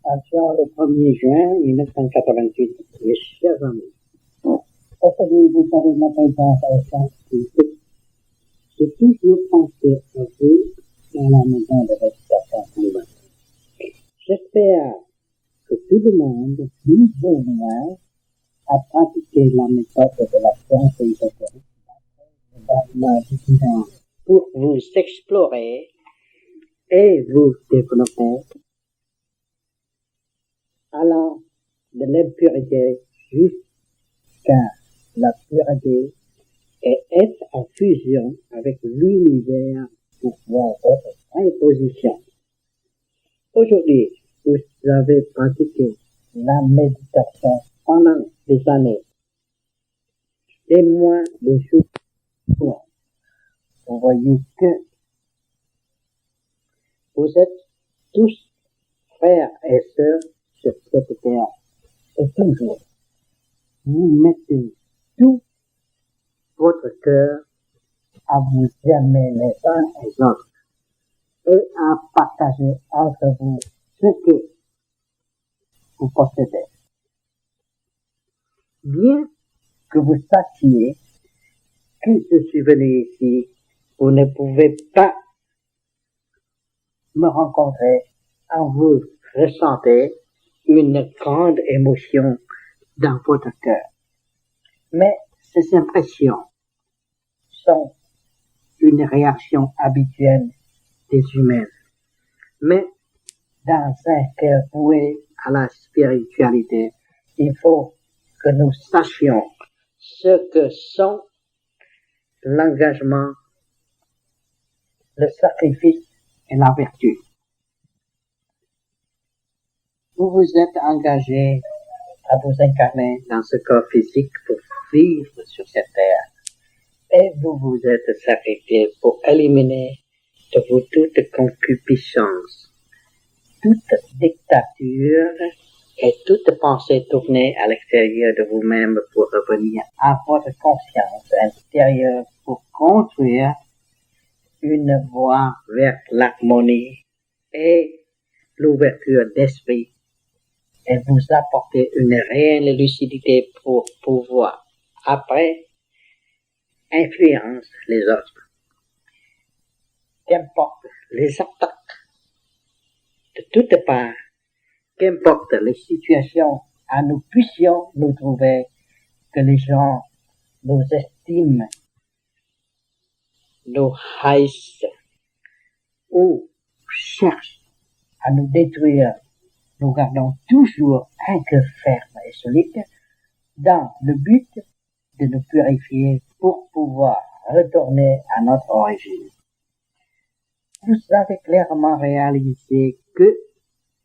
Action le 1er juin 1988. Mes chers amis, aujourd'hui vous savez ma présence à Saint-Denis. J'ai toujours pensé à vous dans la maison de rééducation combat. J'espère que tout le monde, plus ou moins, a pratiqué la méthode de la science ésotérique pour vous explorer et vous développer allant de l'impurité jusqu'à la pureté et être en fusion avec l'univers pour voir votre imposition. Aujourd'hui, vous avez pratiqué la méditation pendant des années, des mois, des jours. Vous voyez que vous êtes tous frères et sœurs sur cette terre. Et toujours, vous mettez tout votre cœur à vous aimer les uns et les autres et à partager entre vous ce que vous possédez. Bien que vous sachiez que je suis venu ici, vous ne pouvez pas me rencontrer en vous ressentez une grande émotion dans votre cœur. Mais ces impressions sont une réaction habituelle des humains. Mais dans un cœur voué à la spiritualité, il faut que nous sachions ce que sont l'engagement, le sacrifice et la vertu. Vous vous êtes engagé à vous incarner dans ce corps physique pour vivre sur cette terre. Et vous vous êtes sacrifié pour éliminer de vous toute concupiscence, toute dictature et toute pensée tournée à l'extérieur de vous-même pour revenir à votre conscience intérieure pour construire une voie vers l'harmonie et l'ouverture d'esprit et vous apporter une réelle lucidité pour pouvoir, après, influencer les autres. Qu'importe les attaques de toutes parts, qu'importe les situations à nous puissions nous trouver, que les gens nous estiment, nous haïssent ou cherchent à nous détruire, nous gardons toujours un cœur ferme et solide dans le but de nous purifier pour pouvoir retourner à notre origine. Vous avez clairement réalisé que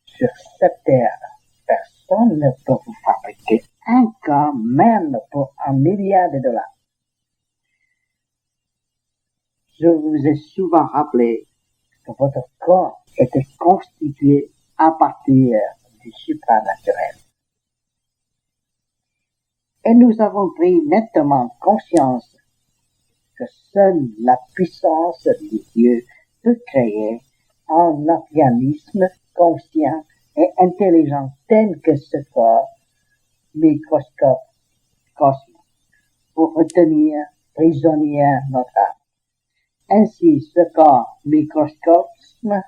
sur cette terre, personne ne peut vous fabriquer un corps même pour $1 milliard. Je vous ai souvent rappelé que votre corps était constitué à partir du supranaturel. Et nous avons pris nettement conscience que seule la puissance de Dieu peut créer un organisme conscient et intelligent tel que ce corps, microscope, cosme, pour retenir prisonnière notre âme. Ainsi, ce corps, microcosme,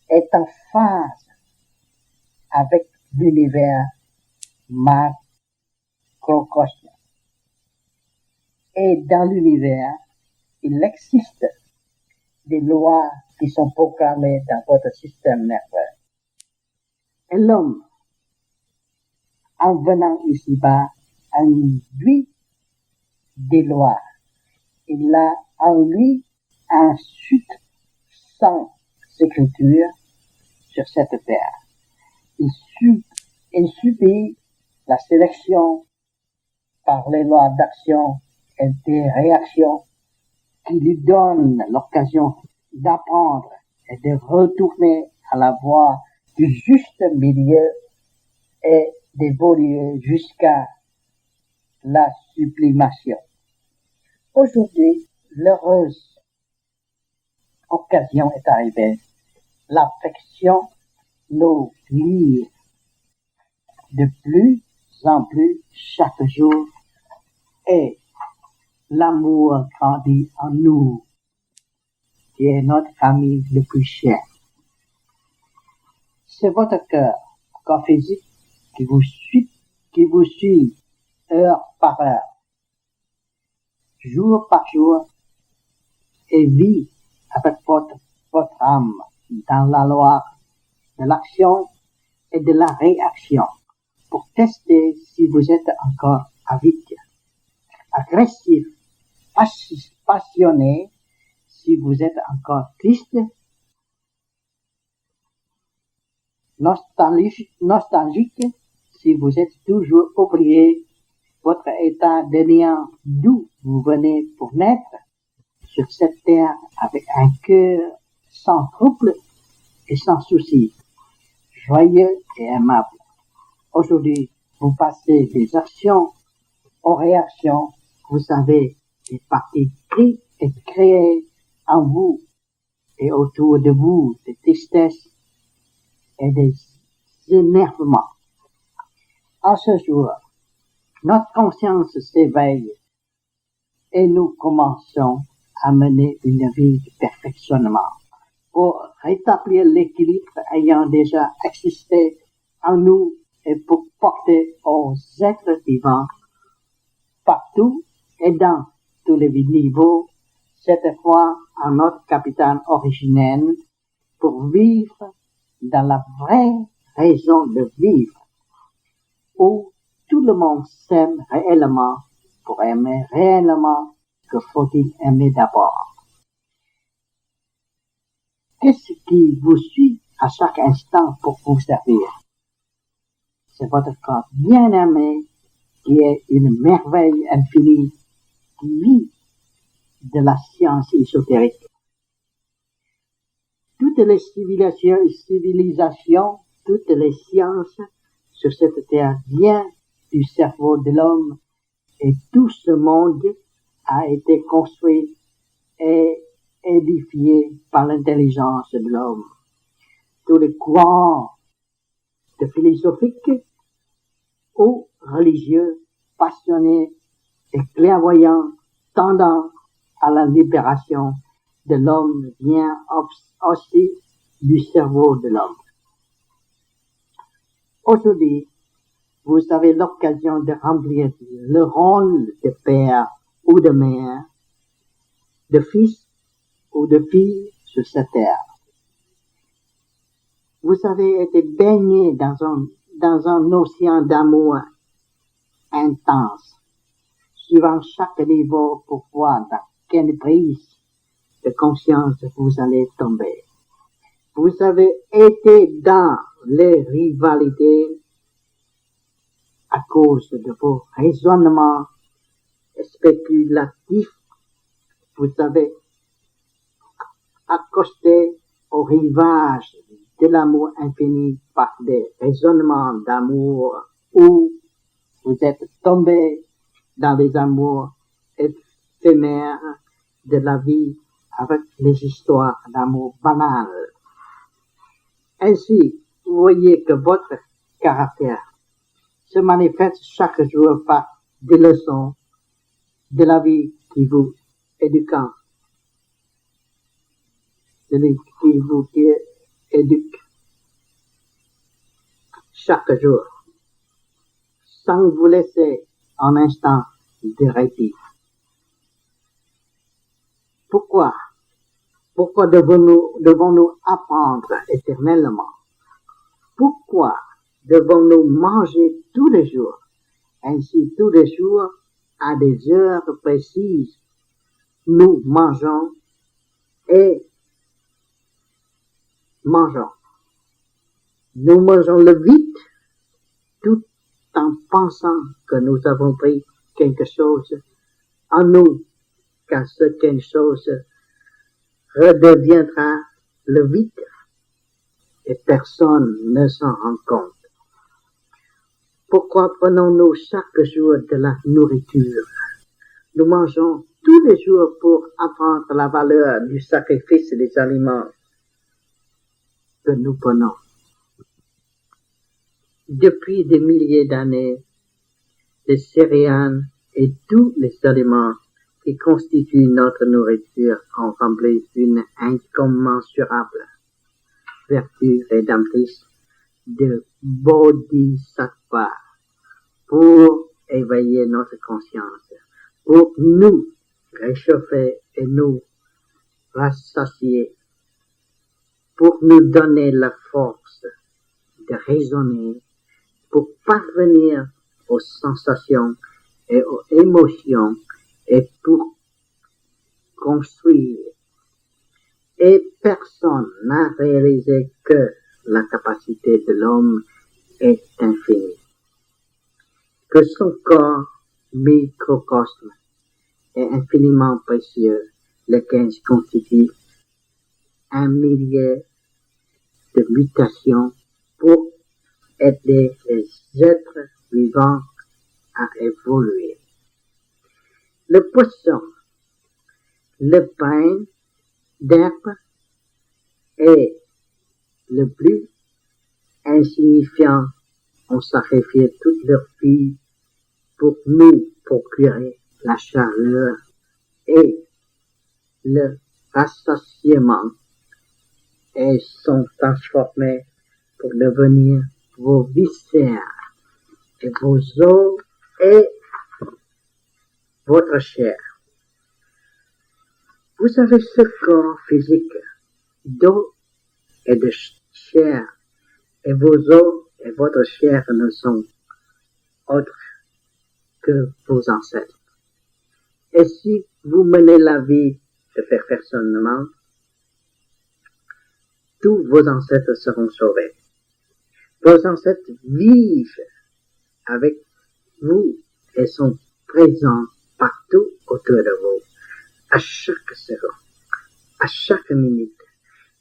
est en phase avec l'univers macrocosme. Et dans l'univers, il existe des lois qui sont proclamées dans votre système nerveux. Et l'homme, en venant ici-bas, a lui des lois. Il a en lui un sucre sans écriture sur cette terre. Il subit la sélection par les lois d'action et des réactions qui lui donnent l'occasion d'apprendre et de retourner à la voie du juste milieu et d'évoluer jusqu'à la sublimation. Aujourd'hui, l'heureuse occasion est arrivée. L'affection nous lire de plus en plus chaque jour et l'amour grandit en nous, qui est notre ami le plus cher. C'est votre corps physique qui vous suit heure par heure, jour par jour, et vit avec votre âme dans la loi de l'action et de la réaction pour tester si vous êtes encore avide, agressif, passionné, si vous êtes encore triste, nostalgique, si vous êtes toujours oublié votre état de néant d'où vous venez pour naître sur cette terre avec un cœur sans trouble et sans souci, joyeux et aimable. Aujourd'hui, vous passez des actions aux réactions, vous savez, des parties pris et créées en vous et autour de vous des tristesses et des énervements. En ce jour, notre conscience s'éveille et nous commençons à mener une vie de perfectionnement pour rétablir l'équilibre ayant déjà existé en nous et pour porter aux êtres vivants partout et dans tous les niveaux, cette fois à notre capitale originelle pour vivre dans la vraie raison de vivre, où tout le monde s'aime réellement pour aimer réellement. Que faut-il aimer d'abord? Qu'est-ce qui vous suit à chaque instant pour vous servir? C'est votre corps bien-aimé qui est une merveille infinie qui vit de la science ésotérique. Toutes les civilisations, toutes les sciences sur cette terre viennent du cerveau de l'homme et tout ce monde a été construit et édifié par l'intelligence de l'homme. Tous les courants de philosophiques ou religieux, passionnés et clairvoyants, tendant à la libération de l'homme vient aussi du cerveau de l'homme. Aujourd'hui, vous avez l'occasion de remplir le rôle de père ou de mère, de fils ou de fille sur cette terre. Vous avez été baigné dans un océan d'amour intense, suivant chaque niveau pour voir dans quelle brise de conscience vous allez tomber. Vous avez été dans les rivalités à cause de vos raisonnements spéculatifs. Vous avez accosté au rivage de l'amour infini par des raisonnements d'amour où vous êtes tombé dans les amours éphémères de la vie avec les histoires d'amour banales. Ainsi, vous voyez que votre caractère se manifeste chaque jour par des leçons de la vie qui vous éduque, chaque jour, sans vous laisser un instant de répit. Pourquoi devons-nous apprendre éternellement? Pourquoi devons-nous manger tous les jours? Ainsi, tous les jours, à des heures précises, nous mangeons et mangeons. Nous mangeons le vide tout en pensant que nous avons pris quelque chose en nous, car ce quelque chose redeviendra le vide et personne ne s'en rend compte. Pourquoi prenons-nous chaque jour de la nourriture? Nous mangeons tous les jours pour apprendre la valeur du sacrifice des aliments que nous prenons. depuis des milliers d'années, les céréales et tous les aliments qui constituent notre nourriture ont rempli une incommensurable vertu rédemptrice de bodhisattva pour éveiller notre conscience, pour nous réchauffer et nous rassasier, pour nous donner la force de raisonner, pour parvenir aux sensations et aux émotions et pour construire. Et personne n'a réalisé que la capacité de l'homme est infinie, que son corps microcosme est infiniment précieux, lequel constitue un millier de mutations pour aider les êtres vivants à évoluer. Le poisson, le pain d'herbe et le plus insignifiant ont sacrifié toute leur vie pour nous procurer la chaleur et le rassasiement et sont transformés pour devenir vos viscères et vos os et votre chair. Vous avez ce corps physique d'eau et de chair, et vos os et votre chair ne sont autres que vos ancêtres. Et si vous menez la vie de perfectionnement, tous vos ancêtres seront sauvés. Vos ancêtres vivent avec vous et sont présents partout autour de vous, à chaque seconde, à chaque minute,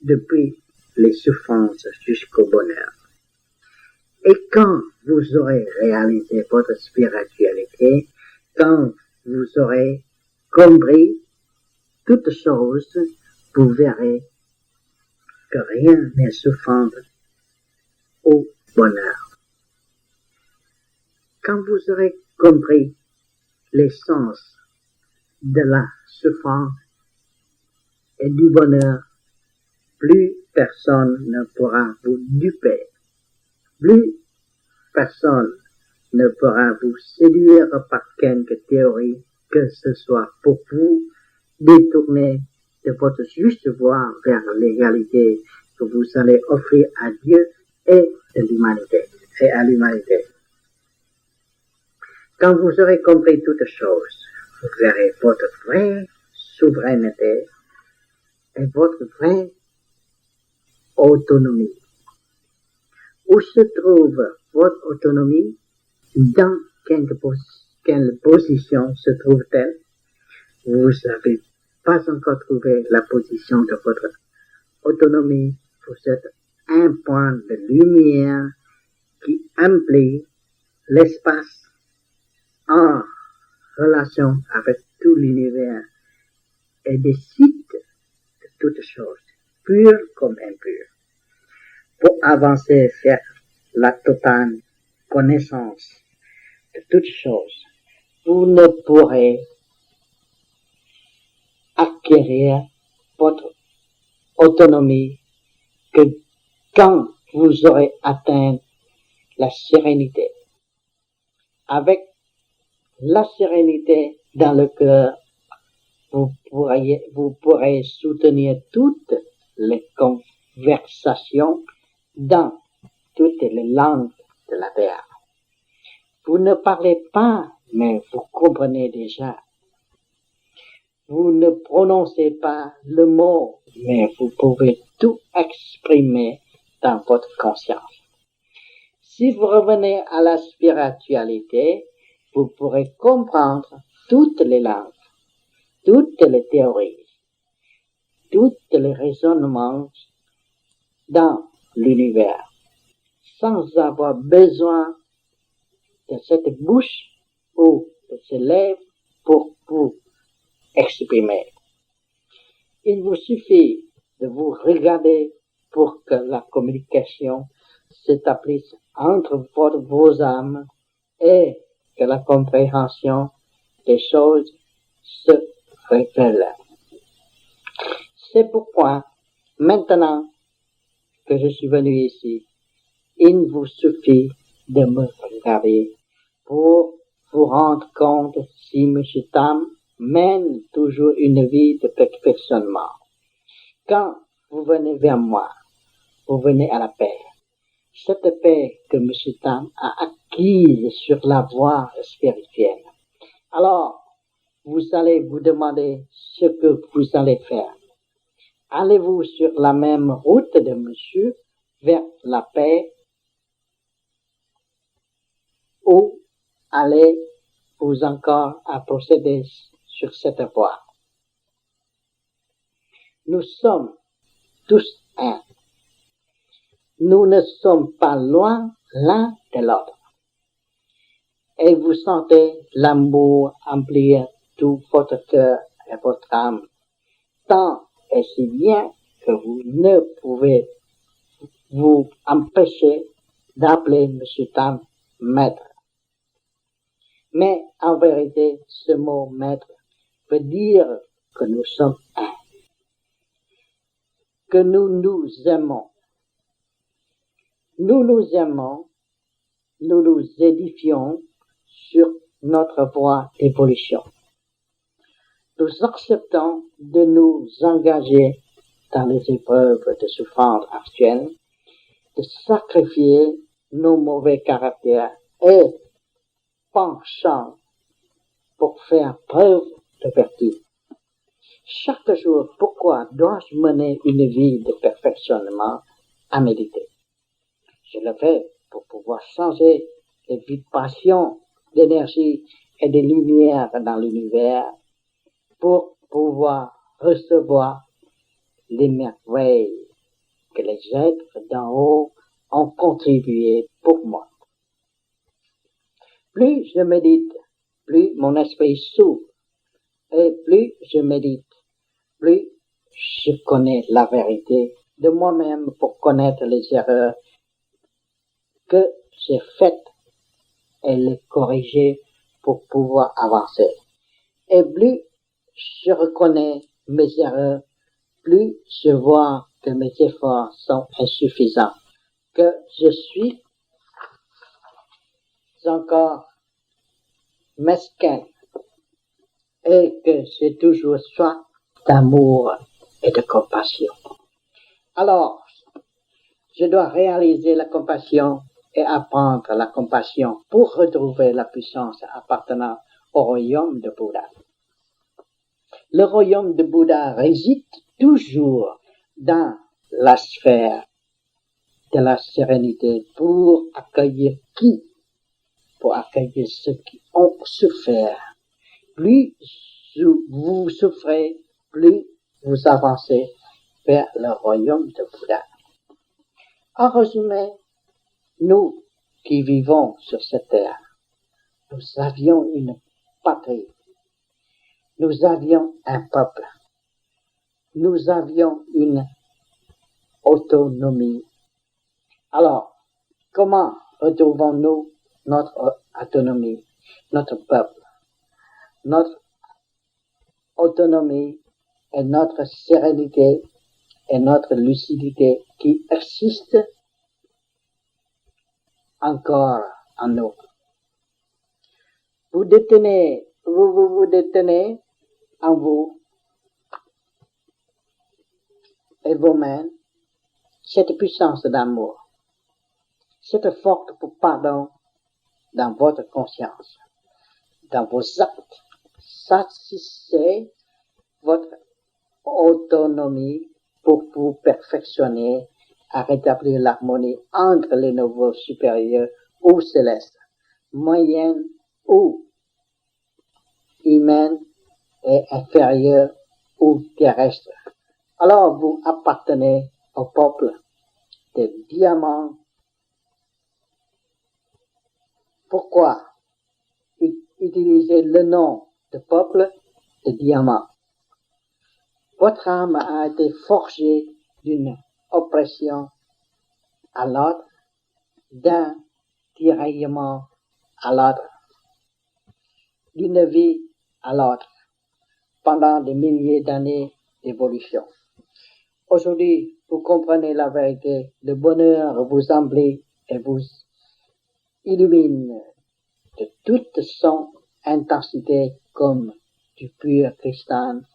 depuis les souffrances jusqu'au bonheur. Et quand vous aurez réalisé votre spiritualité, quand vous aurez compris toutes choses, vous verrez que rien n'est souffrance au bonheur. Quand vous aurez compris l'essence de la souffrance et du bonheur, plus personne ne pourra vous duper, plus personne ne pourra vous séduire par quelque théorie que ce soit pour vous détourner de votre juste voie vers l'égalité que vous allez offrir à Dieu et à l'humanité. Quand vous aurez compris toutes choses, vous verrez votre vraie souveraineté et votre vraie autonomie. Où se trouve votre autonomie? Dans quelle position se trouve-t-elle? Vous n'avez pas encore trouvé la position de votre autonomie. Vous êtes un point de lumière qui emplit l'espace en relation avec tout l'univers et décide de toutes choses, pures comme impures. Pour avancer vers la totale connaissance de toutes choses, vous ne pourrez acquérir votre autonomie que quand vous aurez atteint la sérénité. Avec la sérénité dans le cœur, vous pourrez soutenir toutes les conversations dans toutes les langues de la terre. Vous ne parlez pas, mais vous comprenez déjà. Vous ne prononcez pas le mot, mais vous pouvez tout exprimer dans votre conscience. Si vous revenez à la spiritualité, vous pourrez comprendre toutes les langues, toutes les théories, tous les raisonnements dans l'univers, sans avoir besoin de cette bouche ou de ces lèvres pour vous exprimer. Il vous suffit de vous regarder pour que la communication s'établisse entre vos âmes et que la compréhension des choses se révèle. C'est pourquoi, maintenant que je suis venu ici, il vous suffit de me regarder pour vous rendre compte si M. Tam mène toujours une vie de perfectionnement. Quand vous venez vers moi, vous venez à la paix. Cette paix que M. Tam a acquise sur la voie spirituelle. Alors, vous allez vous demander ce que vous allez faire. Allez-vous sur la même route de monsieur vers la paix ou allez-vous encore à procéder sur cette voie? Nous sommes tous un. Nous ne sommes pas loin l'un de l'autre. Et vous sentez l'amour emplir tout votre cœur et votre âme, tant et si bien que vous ne pouvez vous empêcher d'appeler M. Tam maître. Mais en vérité, ce mot maître veut dire que nous sommes un, que nous nous aimons. Nous nous aimons, nous nous édifions sur notre voie d'évolution. Nous acceptons de nous engager dans les épreuves de souffrance actuelles, de sacrifier nos mauvais caractères et penchants pour faire preuve de vertu. Chaque jour, pourquoi dois-je mener une vie de perfectionnement à méditer? Je le fais pour pouvoir changer les vibrations d'énergie et de lumière dans l'univers, pour pouvoir recevoir les merveilles que les êtres d'en haut ont contribué pour moi. Plus je médite, plus mon esprit s'ouvre, et plus je médite, plus je connais la vérité de moi-même pour connaître les erreurs que j'ai faites et les corriger pour pouvoir avancer. Et plus je reconnais mes erreurs, plus je vois que mes efforts sont insuffisants, que je suis encore mesquin et que j'ai toujours soif d'amour et de compassion. Alors, je dois réaliser la compassion et apprendre la compassion pour retrouver la puissance appartenant au royaume de Bouddha. Le royaume de Bouddha réside toujours dans la sphère de la sérénité pour accueillir qui? Pour accueillir ceux qui ont souffert. Plus vous souffrez, plus vous avancez vers le royaume de Bouddha. En résumé, nous qui vivons sur cette terre, nous avions une patrie, nous avions un peuple, nous avions une autonomie. Alors, comment retrouvons-nous notre autonomie, notre peuple, notre autonomie et notre sérénité et notre lucidité qui existent encore en nous? Vous détenez en vous et vos mains cette puissance d'amour, cette force pour pardon dans votre conscience, dans vos actes. Saisissez votre autonomie pour vous perfectionner à rétablir l'harmonie entre les niveaux supérieurs ou célestes, moyennes ou humaines et inférieures ou terrestres. Alors vous appartenez au peuple des diamants. Pourquoi utiliser le nom de peuple de diamants? Votre âme a été forgée d'une oppression à l'autre d'un tiraillement à l'autre, d'une vie à l'autre, pendant des milliers d'années d'évolution. Aujourd'hui, vous comprenez la vérité, le bonheur vous embellit et vous illumine de toute son intensité comme du pur cristal.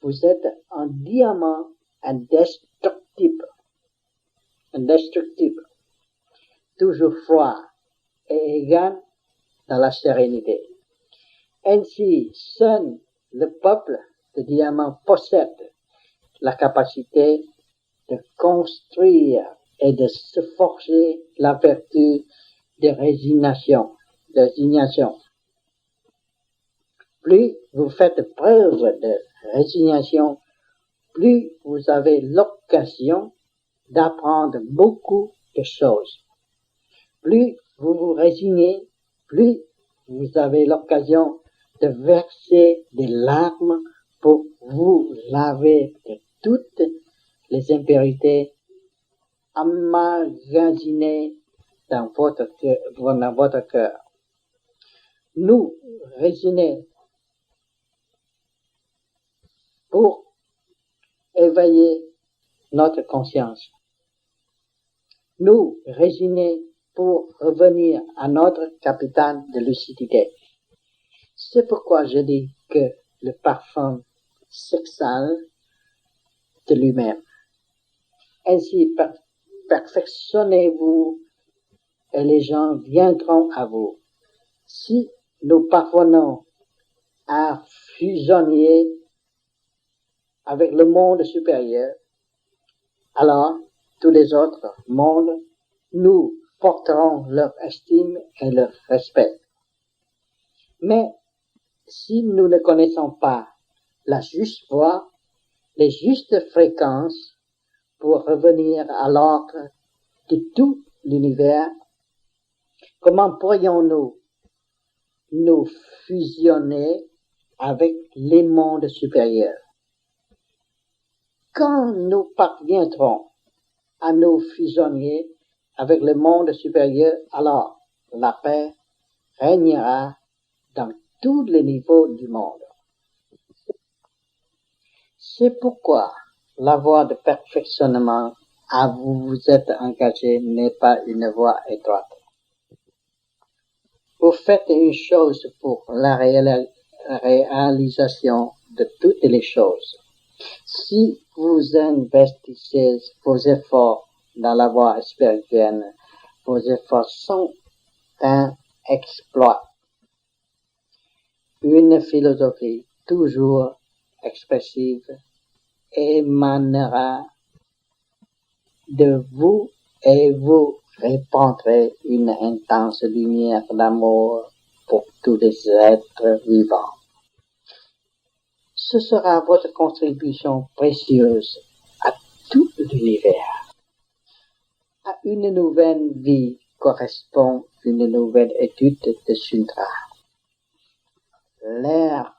Vous êtes un diamant indestructible, toujours froid et égal dans la sérénité. Ainsi, seul le peuple de diamants possède la capacité de construire et de se forger la vertu de résignation. Plus vous faites preuve de résignation, plus vous avez l'occasion d'apprendre beaucoup de choses. Plus vous vous résignez, plus vous avez l'occasion de verser des larmes pour vous laver de toutes les impurités emmagasinées dans votre cœur. Nous résigner pour éveiller notre conscience. Nous résigner pour revenir à notre capital de lucidité. C'est pourquoi je dis que le parfum s'exhale de lui-même. Ainsi, perfectionnez-vous et les gens viendront à vous. Si nous parvenons à fusionner avec le monde supérieur, alors tous les autres mondes nous porteront leur estime et leur respect. Mais si nous ne connaissons pas la juste voie, les justes fréquences pour revenir à l'ordre de tout l'univers, comment pourrions-nous nous fusionner avec les mondes supérieurs? Quand nous parviendrons à nous fusionner avec le monde supérieur, alors la paix régnera dans tous les niveaux du monde. C'est pourquoi la voie de perfectionnement à vous êtes engagé n'est pas une voie étroite. Vous faites une chose pour la réalisation de toutes les choses. Si vous investissez vos efforts dans la voie spirituelle, vos efforts sont un exploit. Une philosophie toujours expressive émanera de vous et vous répandrez une intense lumière d'amour pour tous les êtres vivants. Ce sera votre contribution précieuse à tout l'univers. À une nouvelle vie correspond une nouvelle étude de Sutra. L'ère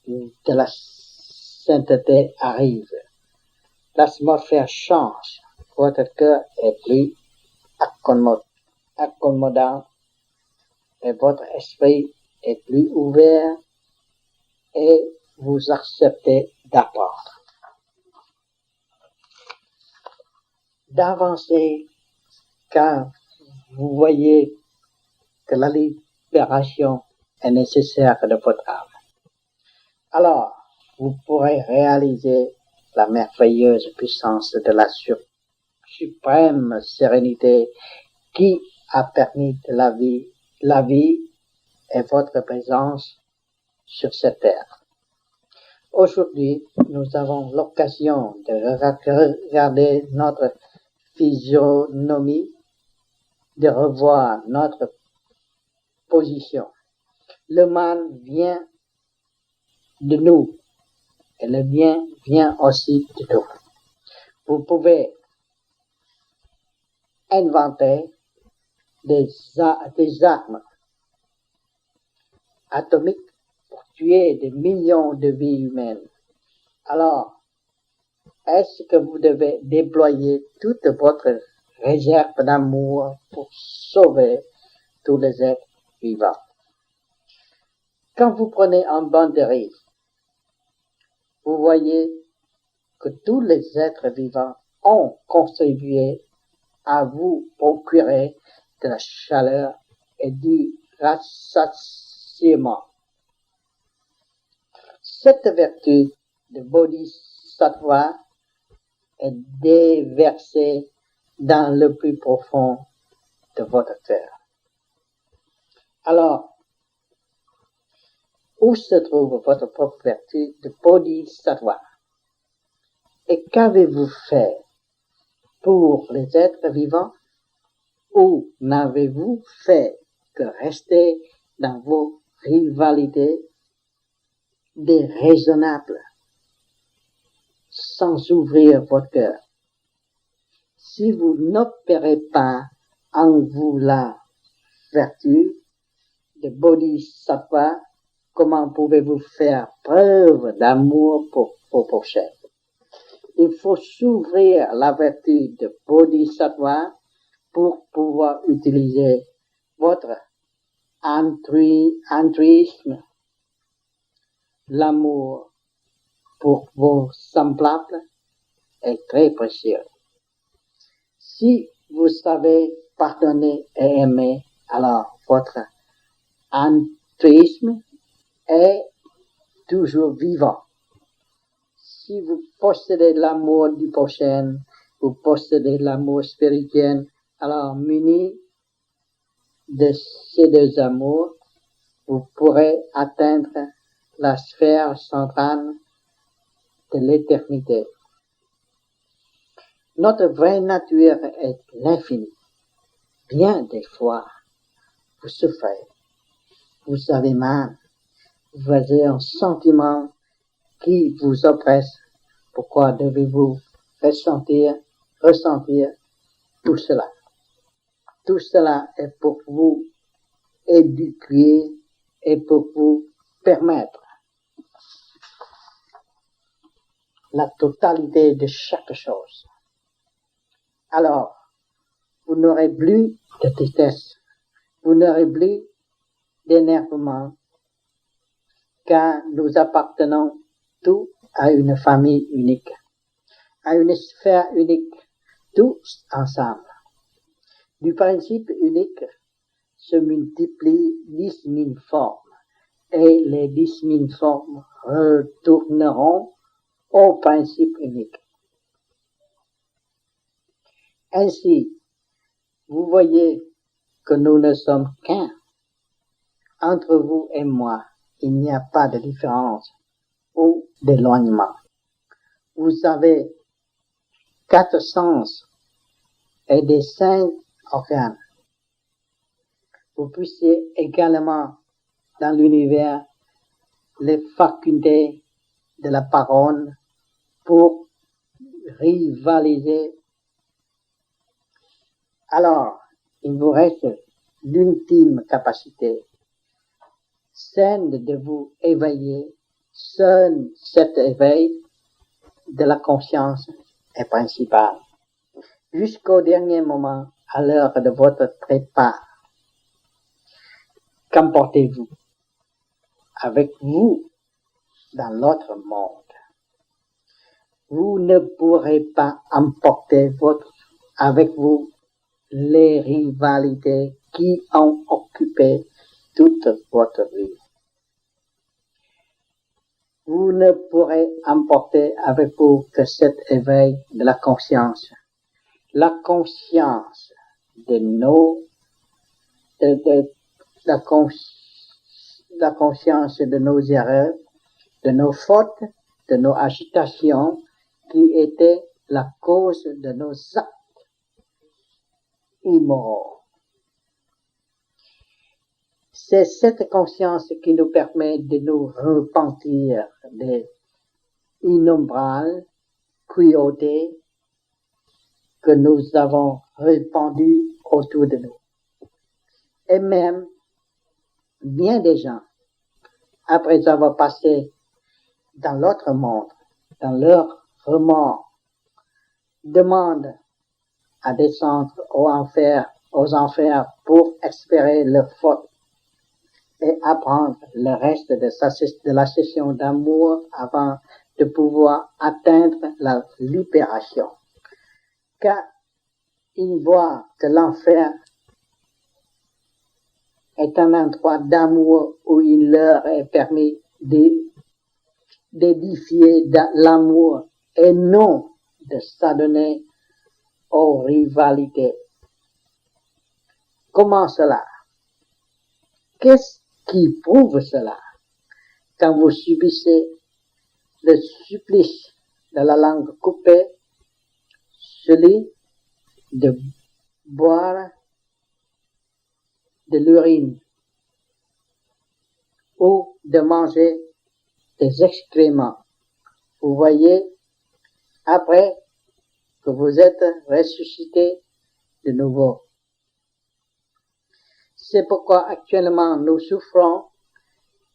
de la sainteté arrive. L'atmosphère change. Votre cœur est plus accommodant et votre esprit est plus ouvert et vous acceptez d'apprendre, d'avancer, car vous voyez que la libération est nécessaire de votre âme. Alors, vous pourrez réaliser la merveilleuse puissance de la suprême sérénité qui a permis de la vie et votre présence sur cette terre. Aujourd'hui, nous avons l'occasion de regarder notre physionomie, de revoir notre position. Le mal vient de nous et le bien vient aussi de nous. Vous pouvez inventer des armes atomiques pour tuer des millions de vies humaines. Alors, est-ce que vous devez déployer toute votre réserve d'amour pour sauver tous les êtres vivants. Quand vous prenez un banc de riz, vous voyez que tous les êtres vivants ont contribué à vous procurer de la chaleur et du rassasiement. Cette vertu de Bodhisattva est déversée dans le plus profond de votre cœur. Alors, où se trouve votre propre vertu de Bodhisattva? Et qu'avez-vous fait pour les êtres vivants? Ou n'avez-vous fait que rester dans vos rivalités déraisonnables, sans ouvrir votre cœur? Si vous n'opérez pas en vous la vertu de Bodhisattva, comment pouvez-vous faire preuve d'amour pour vos prochains? Il faut s'ouvrir la vertu de Bodhisattva pour pouvoir utiliser votre altruisme, l'amour pour vos semblables est très précieux. Si vous savez pardonner et aimer, alors votre altruisme est toujours vivant. Si vous possédez l'amour du prochain, vous possédez l'amour spirituel, alors muni de ces deux amours, vous pourrez atteindre la sphère centrale de l'éternité. Notre vraie nature est l'infini. Bien des fois, vous souffrez, vous avez mal, vous avez un sentiment qui vous oppresse. Pourquoi devez-vous ressentir tout cela? Tout cela est pour vous éduquer et pour vous permettre la totalité de chaque chose. Alors, vous n'aurez plus de tristesse, vous n'aurez plus d'énervement, car nous appartenons tous à une famille unique, à une sphère unique, tous ensemble. Du principe unique se multiplient 10 000 formes, et les 10 000 formes retourneront au principe unique. Ainsi, vous voyez que nous ne sommes qu'un. Entre vous et moi, il n'y a pas de différence ou d'éloignement. Vous avez 4 sens et des 5 organes. Vous puissiez également dans l'univers les facultés de la parole pour rivaliser. Alors, il vous reste l'ultime capacité, celle de vous éveiller. Seul cet éveil de la conscience est principal. Jusqu'au dernier moment, à l'heure de votre trépas, qu'emportez-vous avec vous dans l'autre monde? Vous ne pourrez pas emporter avec vous les rivalités qui ont occupé toute votre vie. Vous ne pourrez emporter avec vous que cet éveil de la conscience de la conscience de nos erreurs, de nos fautes, de nos agitations, qui étaient la cause de nos actes immoraux. C'est cette conscience qui nous permet de nous repentir des innombrables cruautés que nous avons répandues autour de nous. Et même, bien des gens, après avoir passé dans l'autre monde, dans leur remords, demandent à descendre aux enfers pour expier leurs fautes et apprendre le reste de la session d'amour avant de pouvoir atteindre la libération. Car ils voient que l'enfer est un endroit d'amour où il leur est permis d'édifier l'amour et non de s'adonner aux rivalités. Comment cela? Qu'est-ce qui prouve cela? Quand vous subissez le supplice de la langue coupée, celui de boire de l'urine ou de manger des excréments. Vous voyez, après que vous êtes ressuscité de nouveau. C'est pourquoi actuellement nous souffrons.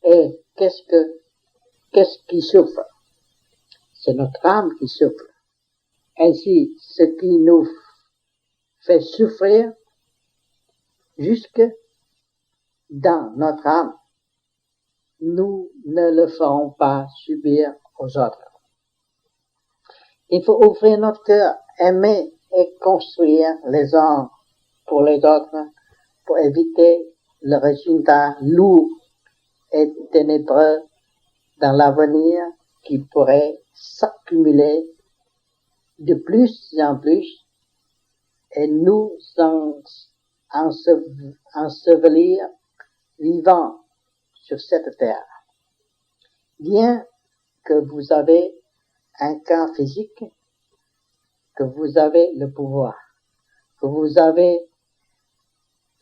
Et qu'est-ce qui souffre? C'est notre âme qui souffre. Ainsi, ce qui nous fait souffrir jusque dans notre âme, nous ne le ferons pas subir aux autres. Il faut ouvrir notre cœur, aimer et construire les uns pour les autres pour éviter le résultat lourd et ténébreux dans l'avenir qui pourrait s'accumuler de plus en plus et nous ensevelir vivants sur cette terre. Bien que vous avez un corps physique, que vous avez le pouvoir, que vous avez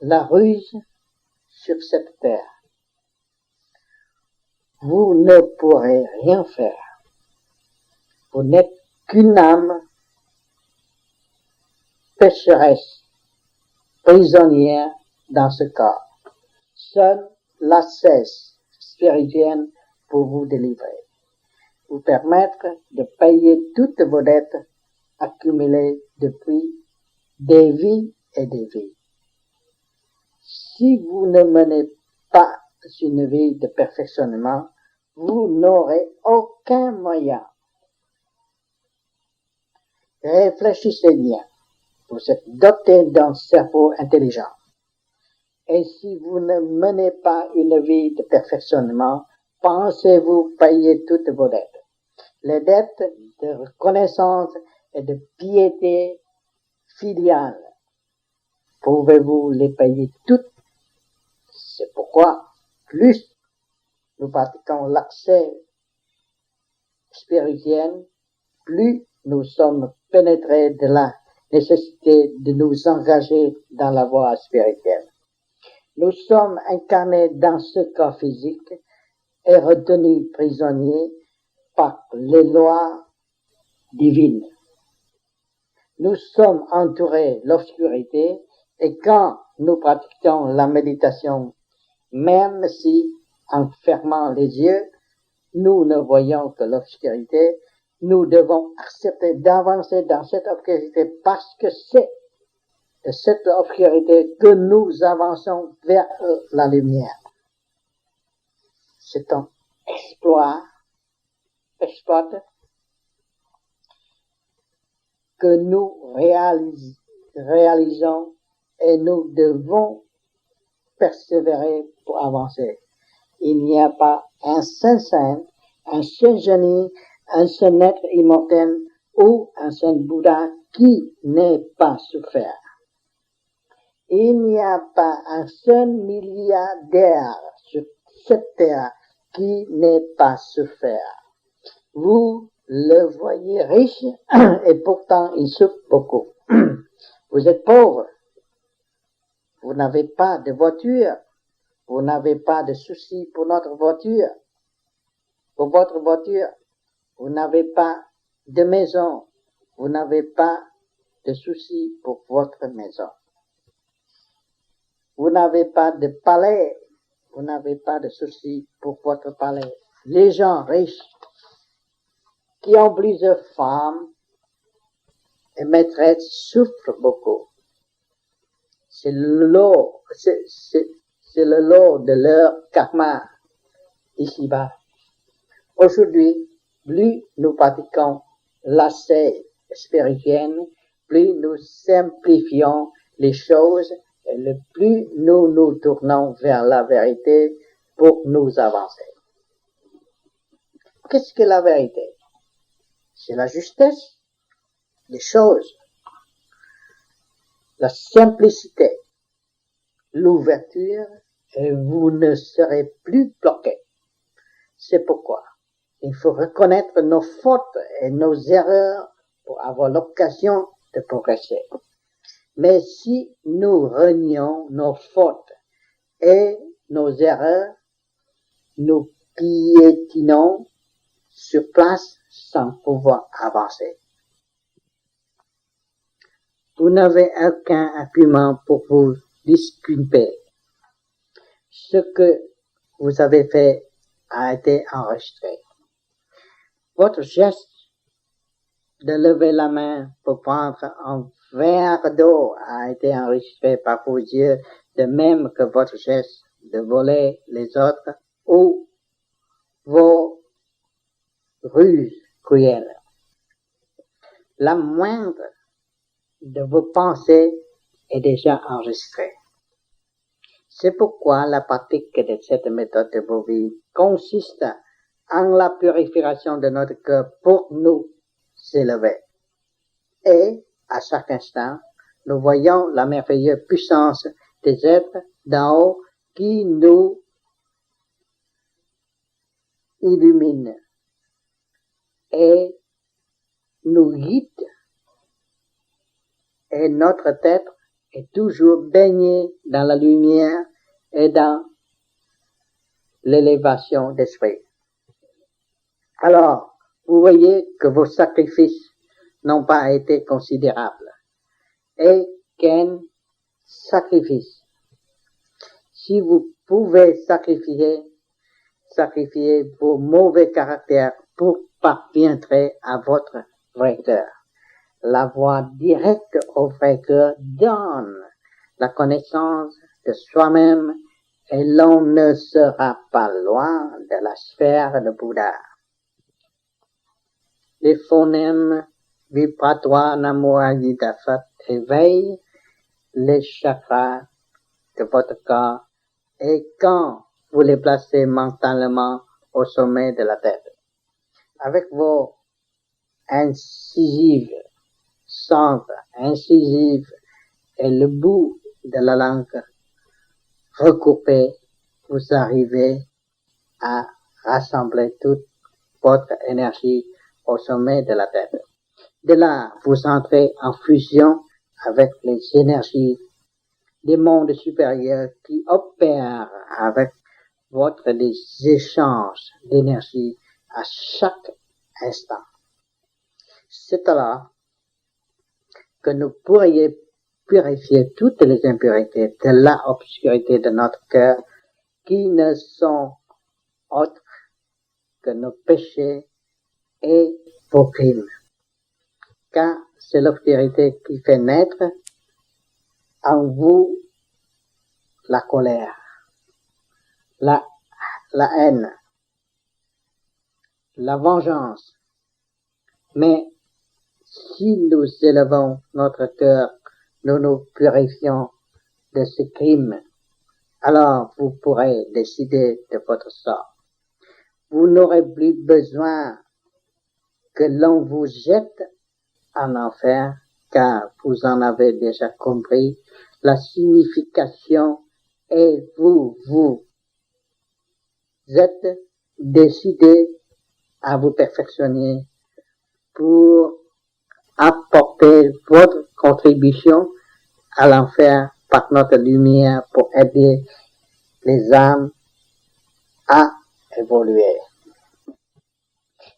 la ruse sur cette terre, vous ne pourrez rien faire. Vous n'êtes qu'une âme pécheresse, prisonnière dans ce corps. Seule l'ascèse spirituelle pour vous délivrer, vous permettre de payer toutes vos dettes accumulées depuis des vies et des vies. Si vous ne menez pas une vie de perfectionnement, vous n'aurez aucun moyen. Réfléchissez bien. Vous êtes doté d'un cerveau intelligent. Et si vous ne menez pas une vie de perfectionnement, pensez-vous payer toutes vos dettes? Les dettes de reconnaissance et de piété filiale, pouvez-vous les payer toutes? C'est pourquoi, plus nous pratiquons l'accès spirituel, plus nous sommes pénétrés de la nécessité de nous engager dans la voie spirituelle. Nous sommes incarnés dans ce corps physique et retenus prisonniers par les lois divines. Nous sommes entourés de l'obscurité et quand nous pratiquons la méditation, même si en fermant les yeux, nous ne voyons que l'obscurité, nous devons accepter d'avancer dans cette obscurité parce que c'est de cette obscurité que nous avançons vers la lumière. C'est un exploit que nous réalisons et nous devons persévérer pour avancer. Il n'y a pas un seul saint, un seul génie, un seul être immortel ou un seul Bouddha qui n'ait pas souffert. Il n'y a pas un seul milliardaire sur cette terre qui n'ait pas souffert. Vous le voyez riche et pourtant il souffre beaucoup. Vous êtes pauvre. Vous n'avez pas de voiture. Vous n'avez pas de souci pour notre voiture. Pour votre voiture. Vous n'avez pas de maison. Vous n'avez pas de souci pour votre maison. Vous n'avez pas de palais. Vous n'avez pas de souci pour votre palais. Les gens riches qui ont plusieurs femmes et maîtresses souffrent beaucoup. C'est le lot de leur karma ici-bas. Aujourd'hui, plus nous pratiquons l'ascèse spirituelle, plus nous simplifions les choses et le plus nous nous tournons vers la vérité pour nous avancer. Qu'est-ce que la vérité? C'est la justesse des choses, la simplicité, l'ouverture, et vous ne serez plus bloqués. C'est pourquoi il faut reconnaître nos fautes et nos erreurs pour avoir l'occasion de progresser. Mais si nous renions nos fautes et nos erreurs, nous piétinons sur place sans pouvoir avancer. Vous n'avez aucun argument pour vous disculper. Ce que vous avez fait a été enregistré. Votre geste de lever la main pour prendre un verre d'eau a été enregistré par vos yeux, de même que votre geste de voler les autres ou vos ruses cruelles. La moindre de vos pensées est déjà enregistrée. C'est pourquoi la pratique de cette méthode de vos vies consiste en la purification de notre cœur pour nous s'élever. Et, à chaque instant, nous voyons la merveilleuse puissance des êtres d'en haut qui nous illumine et nous guide. Et notre tête est toujours baignée dans la lumière et dans l'élévation d'esprit. Alors, vous voyez que vos sacrifices n'ont pas été considérables. Et qu'un sacrifice, si vous pouvez sacrifier vos mauvais caractères pour parviendrer à votre vrai cœur. La voie directe au vrai cœur donne la connaissance de soi-même et l'on ne sera pas loin de la sphère de Bouddha. Les phonèmes vibratoires Namo Adi Tassat éveillent les chakras de votre corps et quand vous les placez mentalement au sommet de la tête, avec vos incisives, centres incisives et le bout de la langue recoupé, vous arrivez à rassembler toute votre énergie au sommet de la tête. De là, vous entrez en fusion avec les énergies des mondes supérieurs qui opèrent avec votre des échanges d'énergie à chaque instant. C'est alors que nous pourrions purifier toutes les impurités de la obscurité de notre cœur qui ne sont autres que nos péchés et vos crimes. Car c'est l'obscurité qui fait naître en vous la colère, la haine, la vengeance. Mais si nous élevons notre cœur, nous nous purifions de ces crimes, alors vous pourrez décider de votre sort. Vous n'aurez plus besoin que l'on vous jette en enfer, car vous en avez déjà compris la signification et vous êtes décidé à vous perfectionner pour apporter votre contribution à l'enfer par notre lumière pour aider les âmes à évoluer.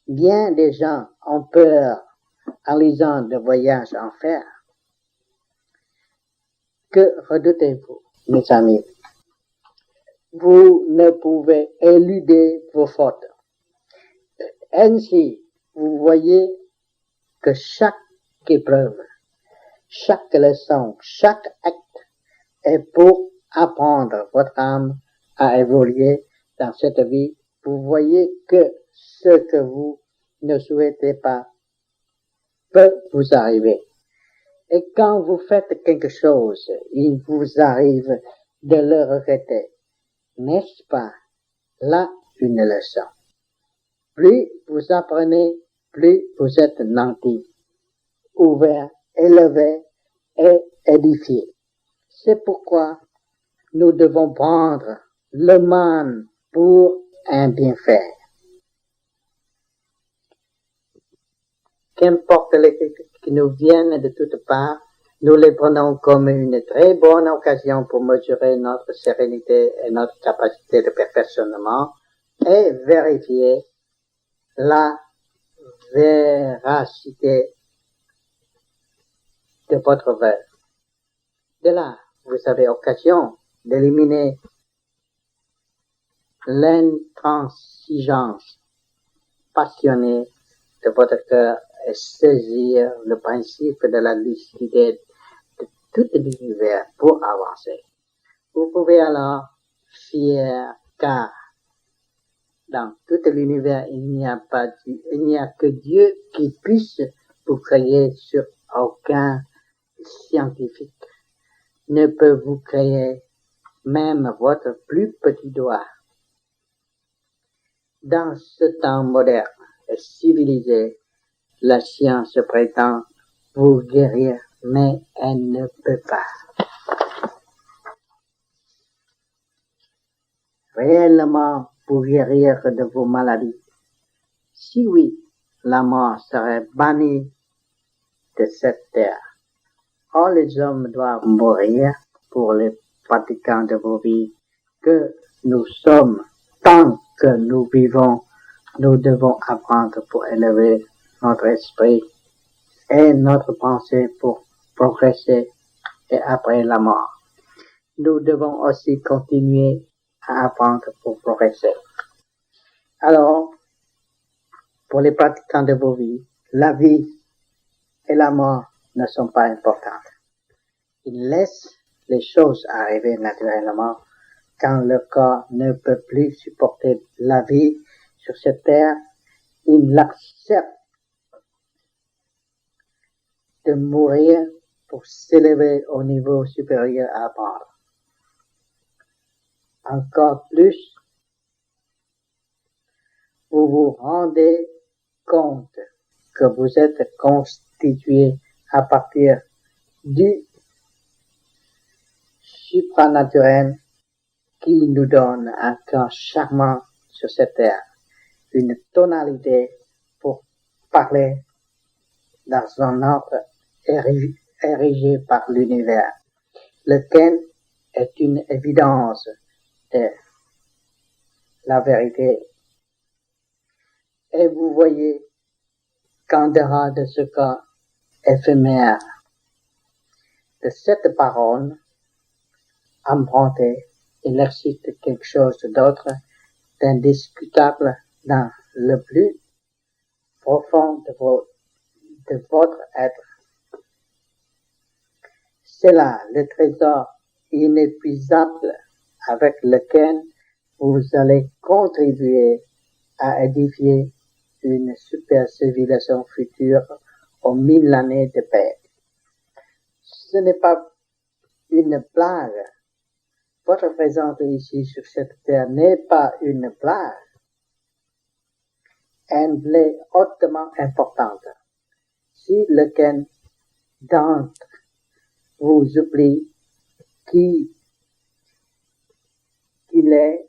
Bien des gens ont peur en lisant de voyages en enfer. Que redoutez-vous, mes amis? Vous ne pouvez éluder vos fautes. Ainsi, vous voyez que chaque épreuve, chaque leçon, chaque acte est pour apprendre votre âme à évoluer dans cette vie. Vous voyez que ce que vous ne souhaitez pas peut vous arriver. Et quand vous faites quelque chose, il vous arrive de le regretter. N'est-ce pas là une leçon? Plus vous apprenez, plus vous êtes nanti, ouvert, élevé et édifié. C'est pourquoi nous devons prendre le mal pour un bienfait. Qu'importe les critiques qui nous viennent de toutes parts, nous les prenons comme une très bonne occasion pour mesurer notre sérénité et notre capacité de perfectionnement et vérifier la véracité de votre vœu. De là, vous avez occasion d'éliminer l'intransigeance passionnée de votre cœur et saisir le principe de la lucidité de tout l'univers pour avancer. Vous pouvez alors fier car dans tout l'univers il n'y a que Dieu qui puisse vous créer sur aucun scientifique ne peut vous créer même votre plus petit doigt. Dans ce temps moderne et civilisé, la science prétend vous guérir, mais elle ne peut pas. Réellement vous guérir de vos maladies. Si oui, la mort serait bannie de cette terre. Or, les hommes doivent mourir pour les pratiquants de vos vies que nous sommes. Tant que nous vivons, nous devons apprendre pour élever notre esprit et notre pensée pour progresser et après la mort. Nous devons aussi continuer à apprendre pour progresser. Alors, pour les pratiquants de vos vies, la vie et la mort ne sont pas importantes. Ils laissent les choses arriver naturellement quand le corps ne peut plus supporter la vie sur cette terre. Ils l'acceptent de mourir pour s'élever au niveau supérieur à apprendre. Encore plus, vous vous rendez compte que vous êtes constitué à partir du supranaturel qui nous donne un cœur charmant sur cette terre, une tonalité pour parler dans un ordre érigé par l'univers, lequel est une évidence de la vérité. Et vous voyez qu'en dehors de ce corps éphémère, de cette parole empruntée, il existe quelque chose d'autre d'indiscutable dans le plus profond de votre être. C'est là le trésor inépuisable avec lequel vous allez contribuer à édifier une super civilisation future aux 1000 années de paix. Ce n'est pas une blague. Votre présence ici sur cette terre n'est pas une blague. Elle est hautement importante. Si lequel d'entre vous oublie qui il est